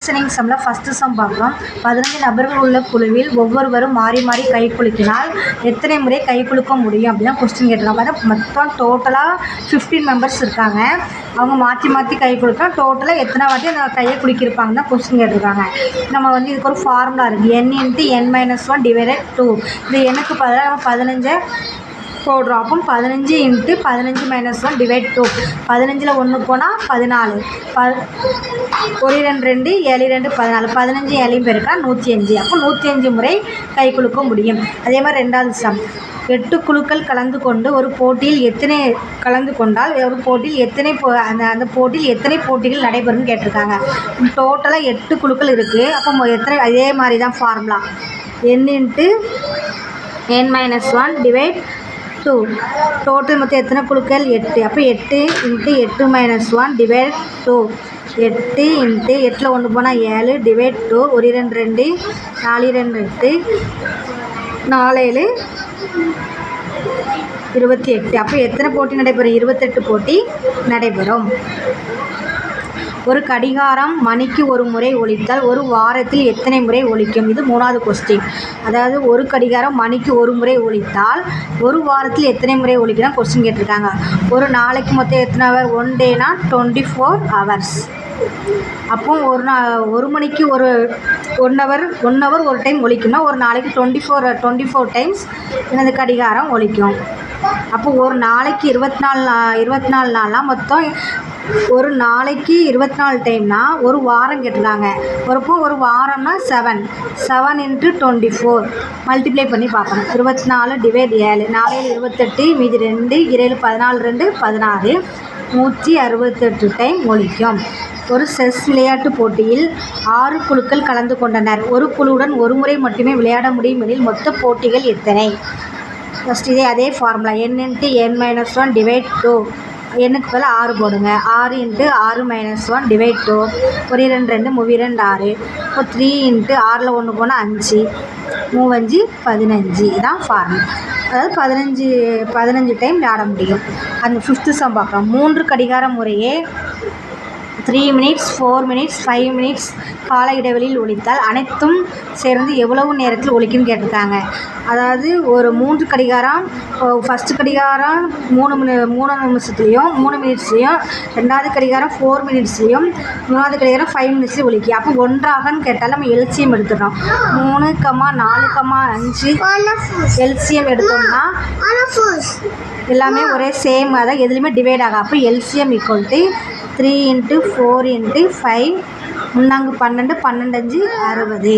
Listening சம்மில் first some பார்க்குறோம். 15 நபர்கள் உள்ள குழுவில் ஒவ்வொருவரும் மாறி மாறி கை குலுக்கினால் எத்தனை முறை கை குலுக்க முடியும் அப்படின்னா கொஸ்டின் கேட்டிருக்காங்க. பார்த்தா மொத்தம் டோட்டலாக 15 மெம்பர்ஸ் இருக்காங்க. அவங்க மாற்றி மாற்றி கை குலுக்கினா டோட்டலாக எத்தனை வாட்டி அந்த கையை குலுக்கியிருப்பாங்கன்னு தான் கொஸ்டின் கேட்டிருக்காங்க. நம்ம இதுக்கு ஒரு ஃபார்முலா இருக்குது. n × n-1 / 2. இது எனக்கு 15 போடுறோம். அப்போ 15 × 15 - 1 / 2. 15ல் 1 போனால் 14. 1 2 2 7 2 14. 15 7 பெருக்கா 105. அப்போ 105 முறை கை குலுக்க முடியும். அதே மாதிரி ரெண்டாவது சம். 8 குழுக்கள் கலந்து கொண்டு ஒரு போட்டியில் எத்தனை கலந்து கொண்டால் ஒரு போட்டியில் எத்தனை அந்த போட்டியில் எத்தனை போட்டிகள் நடைபெறும்னு கேட்டிருக்காங்க. டோட்டலாக 8 குழுக்கள் இருக்குது. அப்போ எத்தனை அதே மாதிரி தான் ஃபார்முலா n × n-1 / 2. டோட்டல் மொத்தம் எத்தனை குழுக்கள் 8. அப்போ 8 × 8 - 1 / 2. 8 × 8ல் 1 போனால் 7 / 2. 1 2 2 4 2 8 4 7 28. அப்போ எத்தனை போட்டி நடைபெறும்? 28 போட்டி நடைபெறும். ஒரு கடிகாரம் மணிக்கு ஒரு முறை ஒலித்தால் ஒரு வாரத்தில் எத்தனை முறை ஒலிக்கும்? இது மூணாவது கொஸ்டின். அதாவது ஒரு கடிகாரம் மணிக்கு ஒரு முறை ஒலித்தால் ஒரு வாரத்தில் எத்தனை முறை ஒலிக்கலாம் கொஸ்டின் கேட்டிருக்காங்க. ஒரு நாளைக்கு மொத்தம் எத்தனை ஹவர்? 1 டேனா 24 hours. அப்போ ஒரு மணிக்கு ஒரு 1 hour ஒரு டைம் ஒலிக்கும்னா ஒரு நாளைக்கு 24 டைம்ஸ் இந்த கடிகாரம் ஒலிக்கும். அப்போ ஒரு நாளைக்கு 24 நாள்னா மொத்தம் ஒரு நாளைக்கு 24 டைம்னா ஒரு வாரம் கேட்டிருக்காங்க. ஒரு வாரம்னா 7 × 24 மல்டிப்ளை பண்ணி பார்க்கணும். 24 / 7. 4 7 28 மீதி 2 7 14 2 16 168 டைம் ஒலிக்கும். ஒரு செஸ் விளையாட்டு போட்டியில் 6 குழுக்கள் கலந்து கொண்டனர். ஒரு குழுவுடன் ஒரு முறை மட்டுமே விளையாட முடியும் எனில் மொத்த போட்டிகள் எத்தனை? ஃபஸ்ட் அதே ஃபார்முலா n × n-1 / 2. எண்ணுக்கு பதில் 6 போடுங்க. 6 × 6 - 1 / 2. 1 2 2 3 2 6. இப்போ 3 × 6ல் 1 போனால் 5 3 5 15. இதான் ஃபார்முலா. அதாவது 15 டைம் விளையாட முடியும். அந்த 5th சம் பார்க்கலாம். 3 கடிகார முறையே 3 minutes 4 minutes 5 minutes கால இடைவெளியில் ஒலித்தால் அனைத்தும் சேர்ந்து எவ்வளவு நேரத்தில் ஒலிக்கும்னு கேட்டிருக்காங்க. அதாவது ஒரு 3 கடிகாரம் ஃபஸ்ட்டு கடிகாரம் 3 நிமிஷத்துலேயும் 3 மினிட்ஸ்லேயும், ரெண்டாவது கடிகாரம் 4 மினிட்ஸ்லேயும், மூணாவது கடிகாரம் 5 மினிட்ஸ்லேயும் ஒலிக்கும். அப்போ ஒன்றாகன்னு கேட்டால் நம்ம எல்சிஎம் எடுத்துடணும். 3, 4, 5 எல்சிஎம் எடுத்தோம்னா எல்லாமே ஒரே சேம். அதான் எதுலேயுமே டிவைட் ஆகும். அப்போ எல்சிஎம் = 3 × 4 × 5 12 12 5 60.